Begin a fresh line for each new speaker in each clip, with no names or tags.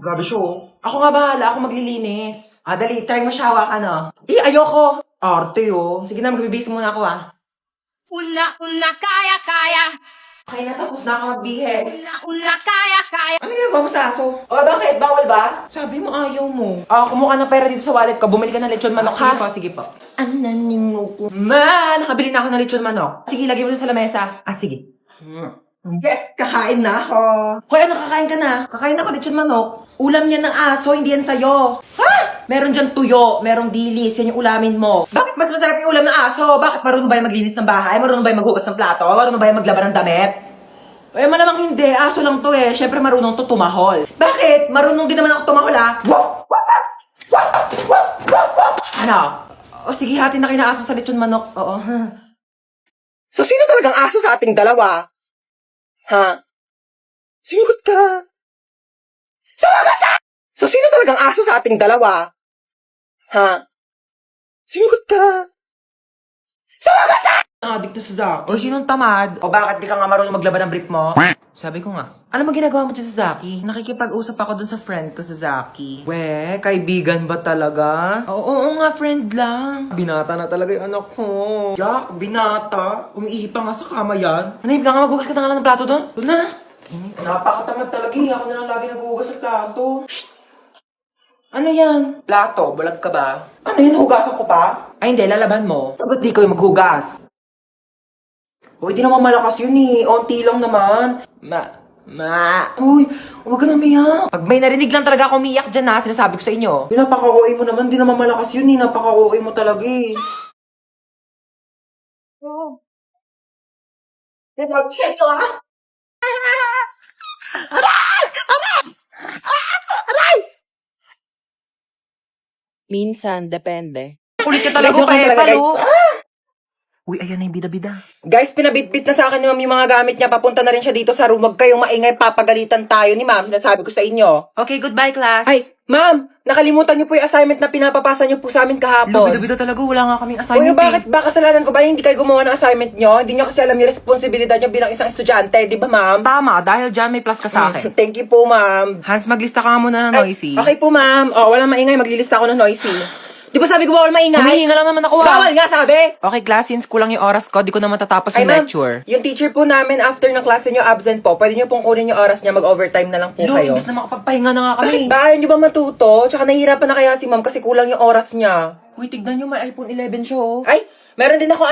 Grabe siya, oh. Ako nga bahala, ako maglilinis. Dali, try mo shawa ka, no? Ayoko. Arte, oh. Sige na, magbibihis muna ako,
Una, kaya.
Okay na, tapos na ako magbihis.
Una, kaya.
Ano ginagawa mo sa aso? Bakit? Bawal ba? Sabi mo ayaw mo. Kumuha ng pera dito sa wallet ko. Bumili ka ng lechon manok, ha? Sige po. Ananingo ko. Nakabili na ako ng lechon manok. Sige, lagay mo dun sa lamesa. Sige. Yes, kakain na ako. Hoy, ano kakain ka na? Kakain ako lechon manok. Ulam yan ng aso, hindi yan sa'yo. Ha? Meron dyan tuyo, merong dilis, yan yung ulamin mo. Bakit mas masarap yung ulam ng aso? Bakit marunong ba yung maglinis ng bahay? Marunong ba yung maghugas ng plato? Marunong ba yung maglaban ng damit? Malamang hindi. Aso lang to eh. Siyempre marunong to tumahol. Bakit? Marunong din naman ako tumahol, ha? Ano? Sige, hati na kayo na aso sa lechon manok. Oo. So, sino talagang aso sa ating dalawa? Ha? Sinigot ka. Sumagot ka! So, sino talagang aso sa ating dalawa? Ha? Sinigot ka. Sumagot ka! Adik to sa Zaki. O, sinong tamad? O, bakit di ka nga marunong maglaban ng brief mo? Sabi ko nga. Ano mo ginagawa mo dyan sa Zaki? Nakikipag-usap ako dun sa friend ko sa Zaki. Kaibigan ba talaga? Oo nga, friend lang. Binata na talaga yung anak ko. Jack, binata? Umiihi pa nga sa kama yan. Manahib ka nga, maghugas ka na nga ng plato dun. Doon na. Napakatamad talaga eh. Ako na lang lagi naghuhugas ng plato. Shh! Ano yan? Plato, bulag ka ba? Ano yun, hugasan ko pa? Ay hindi, lalaban mo. Ba't di kayo maghugas? Uy, di naman malakas yun eh. Onti lang naman. Uy, huwag ka na umiyak. Pag may narinig lang talaga ako umiyak dyan na, sinasabi ko sa inyo. Napaka-OA mo naman, di naman malakas yun eh. Napaka-OA mo talaga eh. Oo. Check ko ah!
Minsan, depende.
Kulit ka talaga, palo. Uy, ayan na yung bida-bida. Guys, pinabitbit na sa akin ni ma'am yung mga gamit niya. Papunta na rin siya dito sa room. Huwag kayong maingay, papagalitan tayo ni ma'am. Sinasabi ko sa inyo.
Okay, goodbye, class.
Ay, ma'am, nakalimutan niyo po yung assignment na pinapapasa niyo po sa amin kahapon.
Bida-bida talaga, wala nga kaming
Uy,
assignment.
bakit ba kasalanan ko ba hindi kayo gumawa ng assignment niyo? Hindi niyo kasi alam yung responsibilidad niyo bilang isang estudyante, di ba ma'am?
Tama, dahil dyan may plus ka sa akin.
Thank you po, ma'am.
Hans, maglista ka nga muna ng noisy.
Okay po, ma'am. Walang maingay, maglilista ako ng noisy. Di ba sabi ko bawal maingay?
Humihinga lang naman ako,
Bawal nga, sabi!
Okay, class, since kulang yung oras ko, di ko na matatapos yung
ma'am,
lecture.
yung teacher po namin after ng klase niyo absent po, pwede niyo pong kunin yung oras niya, mag-overtime na lang po
Lo,
kayo.
imbis na makapagpahinga na nga kami.
Bakit ba? Ayaw niyo ba matuto? Tsaka nahihirapan na kaya si ma'am kasi kulang yung oras niya.
Uy, tignan nyo, may iPhone 11 siya, oh.
Ay, meron din ako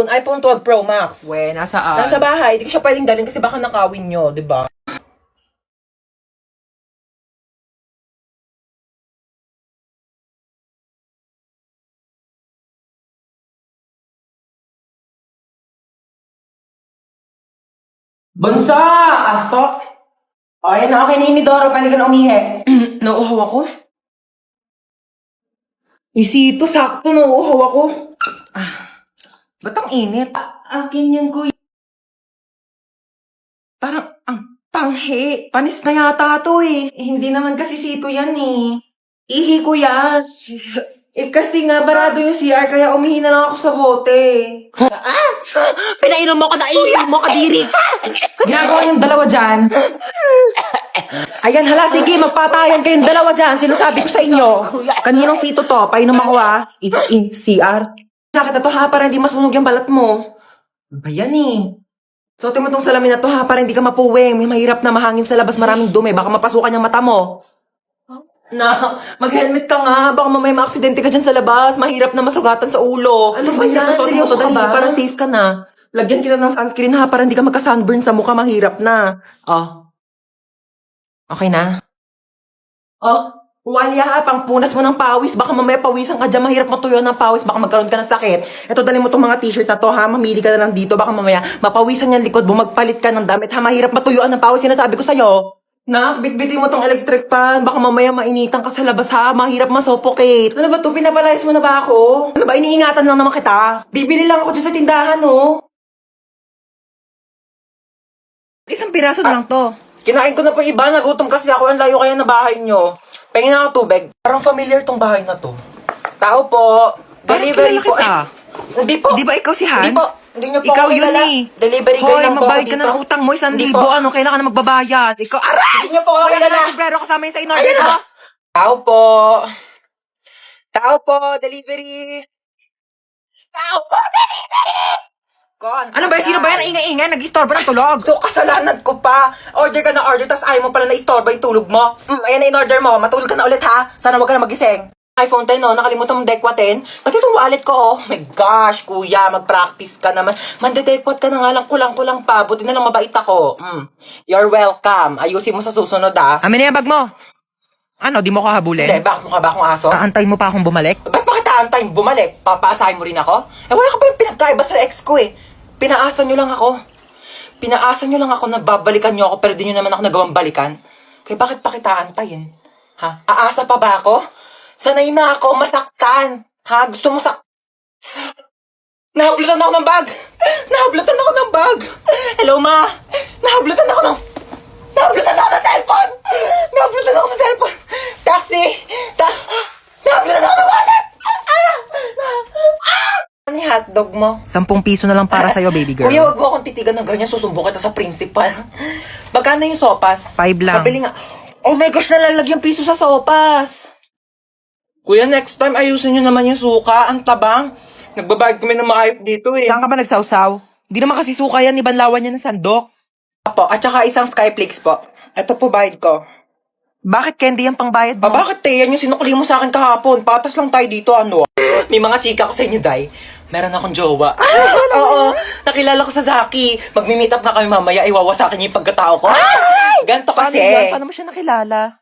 iPhone 12 Pro Max.
We, nasaan?
Nasa bahay, di ko siya pwedeng dalhin kasi baka nakawin niyo, di ba? Bunso! Antok! Ayan na, okay na yun ni Doro. Pwede ka na umihi. Nauuhaw ako? Isito, sakto. Nauuhaw ako. Ba't ang init? Akin yan, kuya. Parang, ang panghi. Panis na yata to eh. Hindi naman kasi sito yan eh. Ihi ko yan. Kasi nga, barado yung CR, kaya umihi na lang ako sa bote.
Pinainom mo ka na, iinom mo ka, diri.
Ginagawa yung dalawa dyan. Ayan, hala, sige, magpatayan kayong dalawa dyan. Sinasabi ko sa inyo. Kaninong sito to? Painom ako in CR. Sakit na to ha, para hindi masunog yung balat mo. Ba yan eh. Suotin mo tong salamin na to ha, para hindi ka mapuwing. May mahirap na mahangin sa labas, maraming dumi. Baka mapasukan yung mata mo. Na, mag-helmet ka nga. Baka mamaya ma-aksidente ka dyan sa labas. Mahirap na masugatan sa ulo. Ano ba yan? Seryoso ka ba? Para safe ka na. Lagyan kita ng sunscreen ha, para hindi ka magka-sunburn sa mukha. Mahirap na. Okay na? Walya ha, pangpunas mo ng pawis. Baka mamaya pawisan ka dyan. Mahirap matuyo ng pawis. Baka magkaroon ka ng sakit. Ito, dali mo tong mga t-shirt na to ha. Mamili ka na lang dito. Baka mamaya mapawisan yung likod mo. Magpalit ka ng damit ha. Mahirap matuyuan ng pawis. Sinasabi ko sa'yo. Nak, bitbitin mo tong electric fan. Baka mamaya mainitan ka sa labas ha. Mahirap masuffocate. Ano ba to? Pinapalayas mo na ba ako? Ano ba? Iniingatan lang naman kita. Bibili lang ako dyan sa tindahan, no?
Isang piraso na lang to.
Kinain ko na po iba. Nagutom kasi ako. Ang layo kaya na bahay nyo. Pengin na ako tubig. Parang familiar tong bahay na to. Tao po.
Parang
Delivery
kilala
po.
kita.
Hindi po.
Di ba ikaw si Hans?
Hindi po. Hindi niyo po
Ikaw
ako
yun
kilala.
eh.
Delivery girl
Hoy,
lang po ako
magbayad ka
dito.
ng utang mo, 1,000.
Hindi po.
Ano, kailangan na magbabayad. Ikaw, aray!
Hindi niyo po ako
Wala
kilala.
na sombrero kasama yun sa in-order
Ayan
ko.
na. Tao po. Tao po, delivery. Tao po, delivery! Kon,
Ano ba, sino ba yan ang ingay-ingay? Nag-istorbo ng tulog.
So, kasalanan ko pa. Order ka na order, tas ayaw mo pala na istorbo yung tulog mo. Ayan na in-order mo. Matulog ka na ulit, ha? Sana wag ka na magising. iPhone 10, no? Nakalimutan mong Dekwa 10. Pati itong wallet ko, oh. My gosh, kuya, mag-practice ka naman. Mandedekwat ka na nga lang, kulang-kulang pa. Buti na lang mabait ako. You're welcome. Ayusin mo sa susunod, ah.
Amin na yung bag mo. Ano, di mo ko habulin?
Hindi, bakit mukha ba akong aso?
Aantay mo pa akong bumalik?
Ba't bakit aantay mo bumalik? Papaasahin mo rin ako? Wala ka pa yung pinagkaiba sa ex ko, eh. Pinaasa nyo lang ako. Pinaasa nyo lang ako na babalikan nyo ako, pero di nyo naman ako nagawang balikan. Kaya bakit pa kita aantayin? Ha? Aasa pa ba ako? Sanay na ako masaktan. Ha? Gusto mo Nahablutan ako ng bag! Nahablutan ako ng bag! Hello, ma! Nahablutan ako ng cellphone! Nahablutan ako ng cellphone! Taxi! Nahablutan ako ng wallet! Ano yung hotdog mo?
10 piso na lang para sa'yo, baby girl.
Kuya, wag mo akong titigan ng ganyan. Susumbong kita sa principal. Magkano yung sopas?
5 lang.
Pabili nga. Oh my gosh, nalalagyan piso sa sopas. Kuya, next time ayusin nyo naman yung suka. Ang tabang. Nagbabayad kami ng maayos dito eh.
Saan ka ba nagsawsaw? Hindi naman kasi suka yan, ibanlawan niya ng sandok.
Po, at saka isang Skyflakes po. Ito po bayad ko.
Bakit candy yung pangbayad mo?
Bakit Yan yung sinukli mo sa akin kahapon. Patas lang tayo dito, ano? May mga chika ko sa inyo, Day. Meron akong jowa. Oo, nakilala ko sa Zaki. Magmi-meet up na kami mamaya. Iwawasakin niya yung pagkatao ko. Ganto
Paano
kasi.
yan? Paano mo siya nakilala?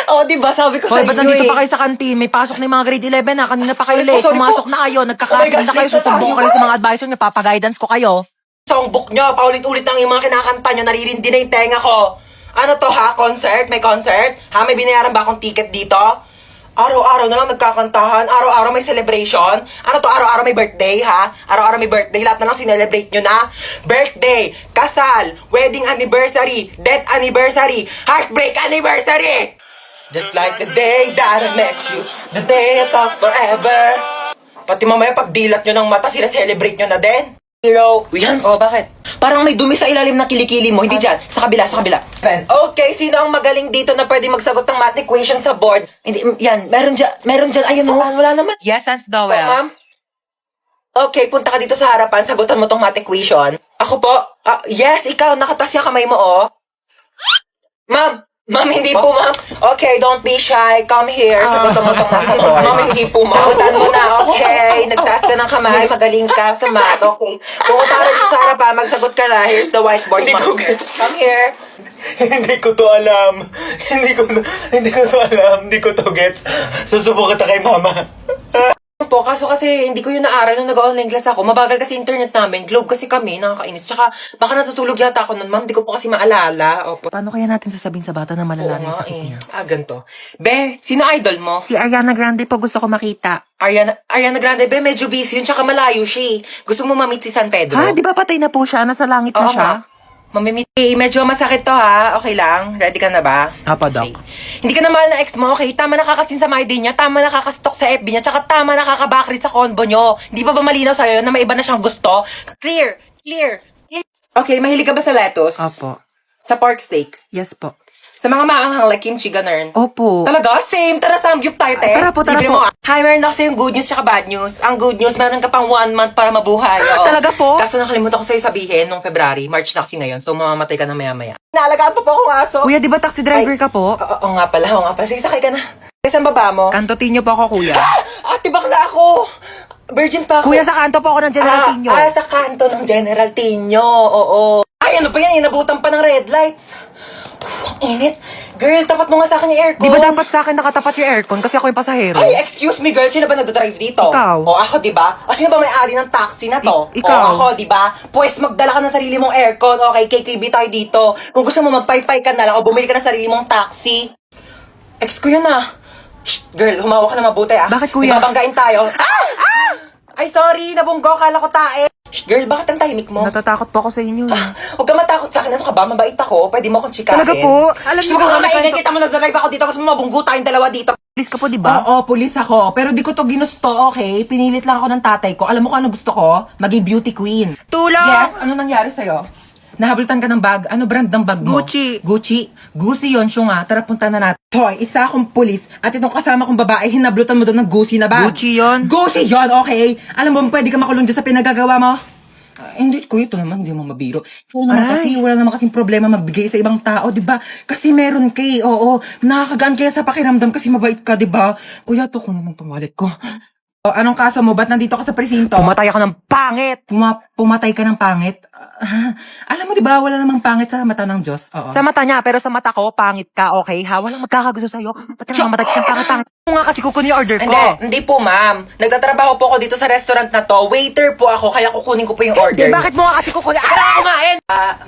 Oo, diba? Sabi ko
Hoy,
sa
ba't
inyo
nandito
eh.
pa kayo sa kantin? May pasok na yung mga grade 11 na. Kanina pa kayo
Sorry po,
late.
sorry po.
Pumasok na kayo.
Oh my
Nagkakakin
gosh,
na kayo.
late na
Susumbong
tayo.
kayo sa mga advisor niyo. Papaguidance ko kayo.
Songbook nyo, paulit-ulit lang yung mga kinakanta nyo, naririndi na yung tenga ko. Ano to ha? Concert? May concert? Ha? May binayaran ba akong ticket dito? Araw-araw na lang nagkakantahan, araw-araw may celebration. Ano to? Araw-araw may birthday, ha? Araw-araw may birthday, lahat na lang sinelebrate nyo na. Birthday, kasal, wedding anniversary, death anniversary, heartbreak anniversary! Just like the day that I met you, the day I thought forever. Pati mamaya pag dilat nyo ng mata, sila-celebrate nyo na din. Hero. Yan. Oh, bakit? Parang may dumi sa ilalim ng kilikili mo. Hindi dyan. Sa kabila, sa kabila. Okay, sino ang magaling dito na pwede magsagot ng math equation sa board? Hindi, yan. Meron dyan. Ayun, oh. Wala naman.
Yes, Sans
Oh,
Dowell.
ma'am. Okay, punta ka dito sa harapan. Sagutan mo tong math equation. Ako po. Yes, ikaw. Nakatas yung kamay mo, oh. Ma'am, hindi po, ma'am. Okay, don't be shy. Come here. Sagutan mo tong nasa board. Ma'am, hindi po, ma'am. Sagutan mo na, okay. Nagtaas ka ng kamay. Magaling ka sa math, okay. Pumunta ka dito sa harapan. Magsagot ka na. Here's the whiteboard, ma'am. Come here.
Hindi ko to alam. Hindi ko to gets. Susubo kita kay mama.
Po, kaso kasi hindi ko yun naaral nung nag-online class ako. Mabagal kasi internet namin. Globe kasi kami, nakakainis. Tsaka baka natutulog yata ako nun, ma'am. Hindi ko po kasi maalala. Opo.
Paano kaya natin sasabihin sa bata na
Oo
malala na yung
nga
sakit
eh.
niya?
Ganito. Be, sino idol mo?
Si Ariana Grande po gusto ko makita.
Ariana Grande, be, medyo busy yun. Tsaka malayo siya eh. Gusto mo ma-meet si San Pedro?
Ha? Di ba patay na po siya? Nasa langit na
Oo
siya?
nga. Mamimit. Eh, medyo masakit to ha. Okay lang? Ready ka na ba?
Apo, Doc.
Okay. Hindi ka na mahal na ex mo, okay? Tama nakakasin sa my day niya, tama nakakastok sa FB niya, tsaka tama nakakabakrit sa convo nyo. Hindi pa ba malinaw sa'yo na may iba na siyang gusto? Clear! Okay, mahilig ka ba sa lettuce?
Opo.
Sa pork steak?
Yes po.
Sa mga maanghang like kimchi, ganun?
Opo.
Talaga? Same! Tara, samgyup tayo, te!
Tara po.
Libre mo. Hi, meron ako sa'yo yung good news tsaka bad news. Ang good news, meron ka pang 1 month para mabuhay. Oo.
Talaga po?
Kaso nakalimutan ko sa'yo sabihin nung February, March na kasi ngayon, so mamamatay ka na maya-maya. Naalagaan pa po akong aso.
Kuya, di ba taxi driver ka po?
Oo nga pala. Sige, sakay ka na. Saan baba mo?
Kantotin niyo po ako, kuya.
Ate, bakla ako. Virgin pa ako.
Kuya, sa kanto po ako ng General Tino.
Sa kanto ng General Tino. Oo. Ay, ano ba yan? Inabutan pa ng red lights. Ang init. Girl, tapat mo nga sa akin yung aircon.
Di ba dapat sa akin nakatapat yung aircon kasi ako yung pasahero?
Ay, excuse me, girl. Sino ba nagdadrive dito?
Ikaw.
O, ako, di ba? O, sino ba may-ari ng taxi na to?
Ikaw.
O, ako, di ba? Pues, magdala ka ng sarili mong aircon. Okay, KKB tayo dito. Kung gusto mo, magpaypay ka na lang o bumili ka ng sarili mong taxi. Ex ko yun ah. Shh, girl, humawak ka na mabuti ah.
Bakit, kuya?
Ibabanggain tayo. Ay, sorry, nabunggo. Kala ko tae. Shh, girl, bakit ang tahimik mo?
Natatakot po ako sa inyo.
Huwag ka matakot sa akin. Ano ka ba? Mabait ako. Pwede mo akong chikahin.
Talaga po? Alam
Shh,
niyo
huwag
ba
ka
kami
maingay.
kwento-
Kita mo nagdadrive ako dito kasi mabunggo tayong dalawa dito.
Please ka po, di ba?
Oo, pulis ako. Pero di ko to ginusto, okay? Pinilit lang ako ng tatay ko. Alam mo kung ano gusto ko? Maging beauty queen.
Tulong!
Yes, ano nangyari sa'yo? Nahabultan ka ng bag. Ano brand ng bag mo?
Gucci.
Gucci? Gucci yun, siya nga. Tara, punta na natin. Hoy, isa akong pulis. At itong kasama kong babae, hinablutan mo doon ng Gucci na bag.
Gucci yun?
Gucci yun, okay? Alam mo, pwede ka makulong dyan sa pinagagawa mo? Hindi ko ito naman, hindi mo mabiro. Ito naman
Aray.
kasi, wala naman kasing problema magbigay sa ibang tao, di ba? Kasi meron kay, oo. Nakakagaan kaya sa pakiramdam kasi mabait ka, di ba? Kuya, to ko naman tong wallet ko. O, anong kaso mo? Ba't nandito ka sa presinto?
Pumatay ako ng pangit!
Pumatay ka ng pangit? Alam mo, di ba, wala namang pangit sa mata ng Diyos. Oo.
Sa mata niya, pero sa mata ko, pangit ka, okay ha? Walang magkakagusto sa'yo. Pati naman matag siyang pangit-pangit. Ano nga kasi kukunin yung order ko?
Hindi po, ma'am. Nagtatrabaho po ako dito sa restaurant na to. Waiter po ako, kaya kukunin ko po yung order.
Di, bakit mo nga kasi kukunin?
Para kumain!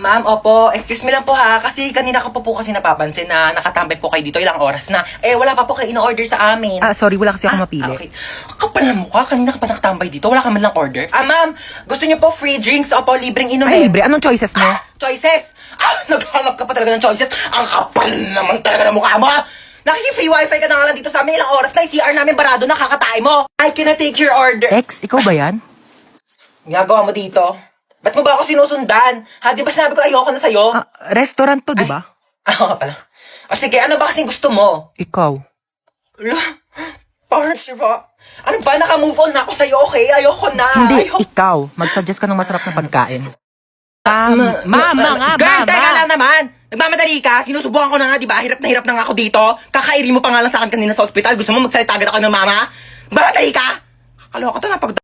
Ma'am, opo, excuse me lang po ha, kasi kanina ko po kasi napapansin na nakatambay po kayo dito ilang oras na. Wala pa po kayo in-order sa amin.
Sorry, wala kasi ako mapili.
Okay. Kapal na mukha, kanina ka pa nakatambay dito, wala ka man lang order. Ma'am, gusto niyo po free drinks, opo, libreng inumin.
Ay, libre. Anong choices mo?
Choices! Naghanap ka pa talaga ng choices. Ang kapal naman talaga ng mukha mo, ha? Nakiki-free wifi ka na nga lang dito sa amin ilang oras na yung CR namin barado na kakatay mo. I cannot take your order.
Ex, ikaw ba yan?
Ginagawa mo dito? Ba't mo ba ako sinusundan? Ha, di ba sinabi ko ayoko na sa'yo?
Restaurant to, di ba?
Oo pala. Sige, ano ba kasing gusto mo?
Ikaw.
Partner ba? Ano ba? Naka-move on na ako sa'yo, okay? Ayoko na.
Hindi,
Ayoko.
ikaw. Mag-suggest ka ng masarap na pagkain. Mama.
Girl, teka lang naman. Nagmamadali ka. Sinusubukan ko na nga, di ba? Hirap na nga ako dito. Kakairi mo pa nga lang sa akin kanina sa ospital. Gusto mo magsalita agad ako ng mama? Mamatay ka? Kakaloka to na pag...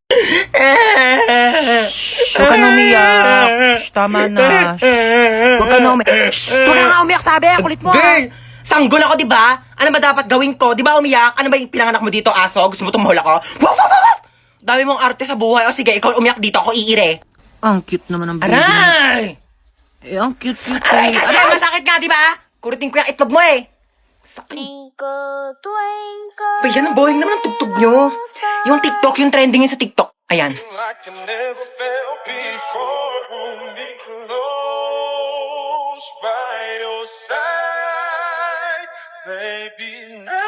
Huwag ka na umiyak. Shh, tama na. Huwag ka na umiyak. Shh, huwag ka na nga umiyak, sabi. Kulit mo.
Girl! Sanggol ako, di ba? Ano ba dapat gawin ko? Di ba umiyak? Ano ba yung pinanganak mo dito, aso? Gusto mo tumahol ako? Waf! Dami mong arte sa buhay. O sige, ikaw umiyak dito. Ako iire.
Ang cute naman ng baby.
Aray!
Ang cute.
Aray, kasi masakit nga, di ba? Kuritin ko yung itlog mo eh.
Twinkle, twinkle.
Ba, yan ang boring naman ang tugtog nyo. Yung TikTok, yung trending yun sa TikTok. Ayan.
Like I never felt before. Hold me close by your side, baby. Now